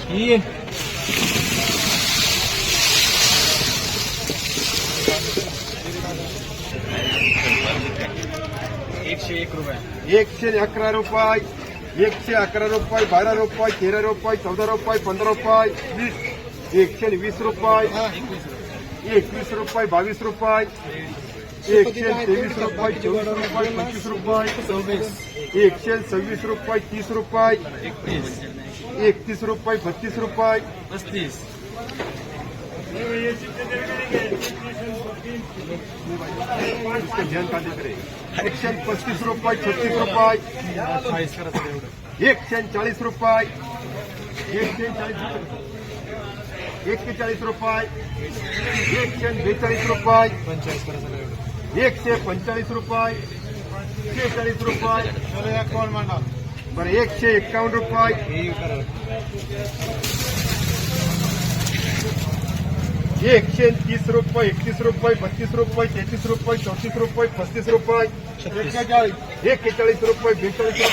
₹111, ₹111, ₹12, ₹13, ₹14, ₹15, ₹20, ₹120, ₹21, ₹22, ₹123, ₹24, ₹25, ₹126, ₹30, ₹31, ₹32, ₹35. ध्यान का देख रहे ₹135, ₹36, ₹140, ₹141, ₹142, ₹145, बरं ₹151, ₹130, ₹31, ₹32, ₹33, ₹34, ₹35, ₹41, ₹42,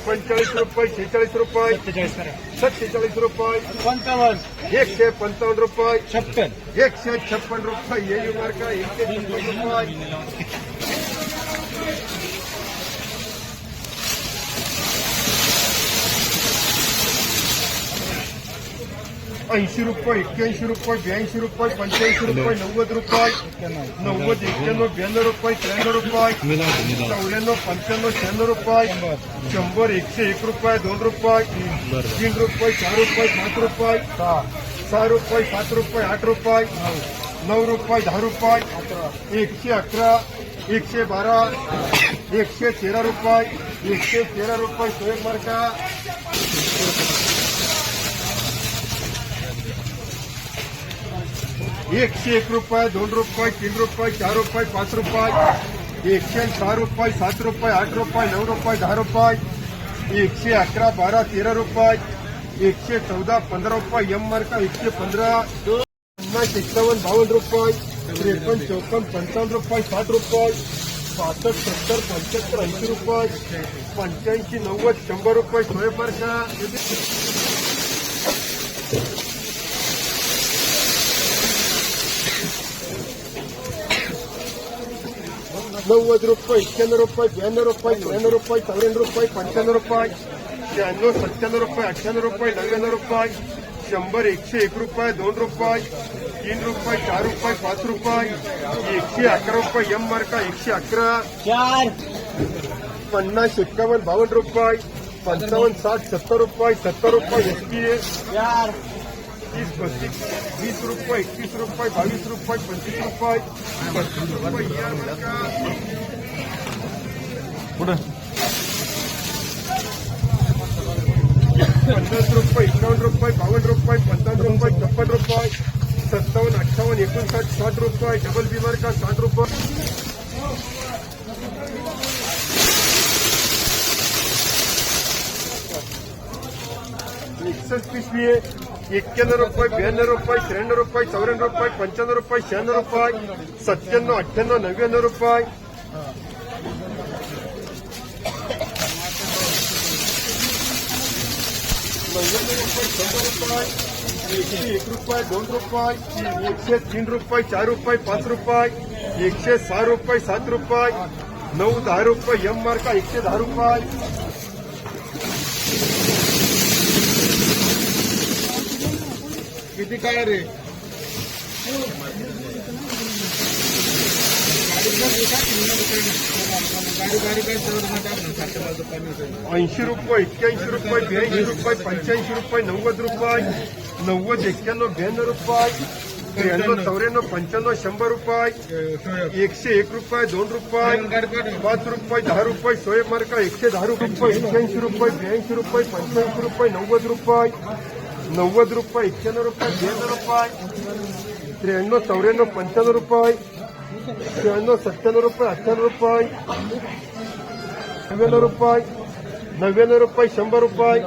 ₹45, ₹46, ₹57, ₹156, येईल मार्का ₹156. ₹80, ₹81, ₹82, ₹85, ₹90, ₹90, ₹91, ₹92, ₹93, ₹94, ₹95, ₹96, ₹100, ₹101, ₹2, ₹3, ₹4, ₹5, ₹6, ₹7, ₹8, ₹9, ₹10, ₹111, ₹112, ₹113, सोयब मार्का ₹101, ₹2, ₹3, ₹4, ₹5, ₹6, ₹106, ₹7, ₹8, ₹9, ₹10, ₹111, ₹12, ₹13, ₹114, ₹15, एम मार्का ₹115, ₹50, ₹51, ₹52, ₹53, ₹54, ₹55, ₹60, ₹65, ₹70, ₹75, ₹80, ₹85, ₹90, ₹100, सोयब मार्का ₹90, ₹91, ₹92, ₹93, ₹94, ₹95, ₹96, ₹97, ₹98, ₹99, ₹100, ₹101, ₹2, ₹3, ₹4, ₹5, ₹111, एम मार्का ₹111, ₹50, ₹51, ₹52, ₹55, ₹60, ₹70, ₹70, ₹30, ₹35, ₹20, ₹21, ₹22, ₹25, ₹25, या मार्का ₹50, ₹51, ₹52, ₹55, ₹56, ₹57, ₹58, ₹59, ₹60, डबल बी मार्का ₹60, एकसष्ट पिशवी आहे ₹91, ₹92, ₹93, ₹94, ₹95, ₹96, ₹97, ₹98, ₹99, ₹101, ₹2, ₹3, ₹4, ₹5, ₹106, ₹7, ₹9, ₹10, एम मार्का ₹110. किती काय रे ₹80, ₹81, ₹82, ₹85, ₹90, ₹90, ₹91, ₹92, ₹93, ₹95, ₹100, ₹101, ₹2, ₹5, ₹10, सोयब मार्का ₹110, ₹81, ₹82, ₹85, ₹90, ₹90, ₹91, ₹92, ₹93, ₹94, ₹95, ₹96, ₹97, ₹98, ₹99, ₹100.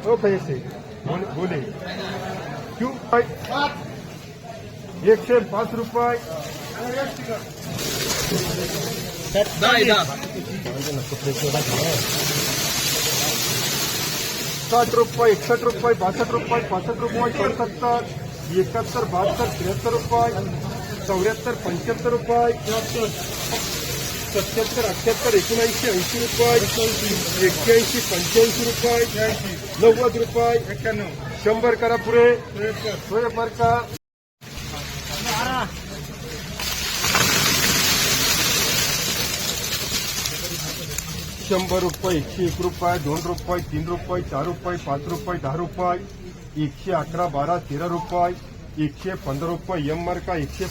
हो पैसे बोले क्यों ₹105. 60 रुपये 61 रुपये 62 रुपये 65 रुपये 67 71 72 73 रुपये 74 75 रुपये 77 78 79 80 रुपये 81 85 रुपये 90 रुपये 100 करा पुरे सोयब बर का 100 रुपये 101 रुपये 2 रुपये 3 रुपये 4 रुपये 5 रुपये 10 रुपये 111 12 13 रुपये 115 रुपये एम मार्का 115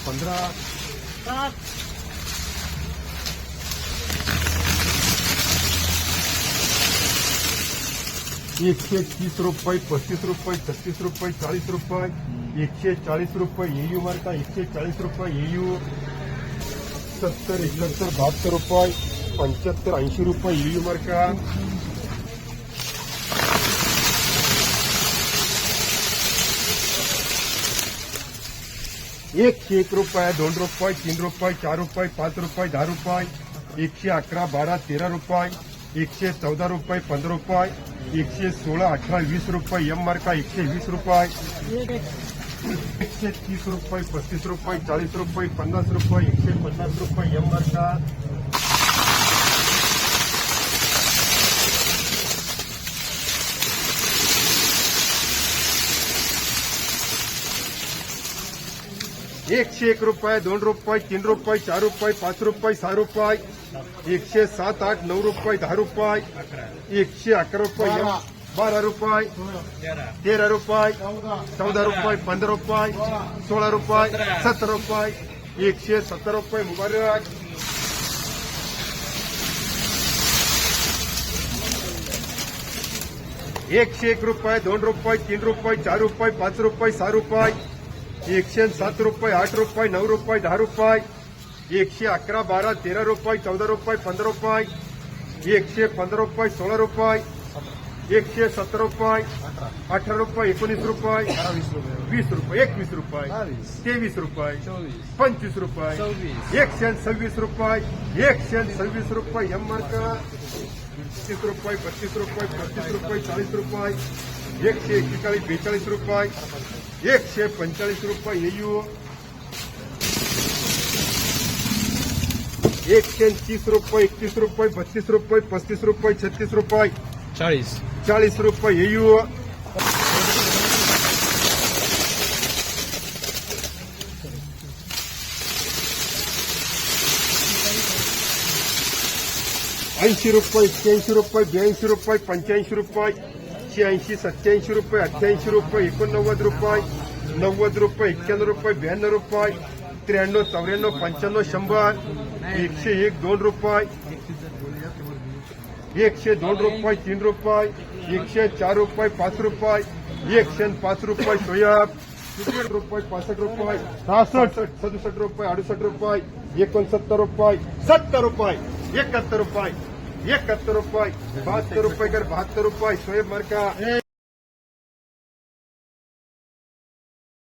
130 रुपये 35 रुपये 36 रुपये 40 रुपये 140 रुपये एयू मार्का 140 रुपये एयू 70 71 72 रुपये 75 80 रुपये एयू मार्का 101 रुपये 2 रुपये 3 रुपये 4 रुपये 5 रुपये 10 रुपये 111 12 13 रुपये 114 रुपये 15 रुपये 116 18 20 रुपये एम मार्का 120 रुपये 130 रुपये 35 रुपये 40 रुपये 50 रुपये 150 रुपये एम मार्का 101 रुपये 2 रुपये 3 रुपये 4 रुपये 5 रुपये 6 रुपये 107 8 9 रुपये 10 रुपये 111 रुपये 12 रुपये 13 रुपये 14 रुपये 15 रुपये 16 रुपये 17 रुपये 117 रुपये मुबारक 101 रुपये 2 रुपये 3 रुपये 4 रुपये 5 रुपये 6 रुपये 107 रुपये 8 रुपये 9 रुपये 10 रुपये 111 12 13 रुपये 14 रुपये 15 रुपये 115 रुपये 16 रुपये 117 रुपये 18 रुपये 19 रुपये 20 रुपये 21 रुपये 23 रुपये 25 रुपये 126 रुपये 126 रुपये एम मार्का 30 रुपये 32 रुपये 35 रुपये 40 रुपये 141 42 रुपये 145 रुपये एयू 130 रुपये 31 रुपये 32 रुपये 35 रुपये 36 रुपये 40 रुपये एयू 80 रुपये 81 रुपये 82 रुपये 85 रुपये 86 87 रुपये 88 रुपये 89 रुपये 90 रुपये 91 रुपये 92 रुपये 93 94 95 100 101 2 रुपये 102 रुपये 3 रुपये 104 रुपये 5 रुपये 105 रुपये सोयाब 61 रुपये 65 रुपये 66 67 रुपये 68 रुपये 69 रुपये 70 रुपये 71 रुपये 71 रुपये 72 रुपये 72 रुपये सोयाब मार्का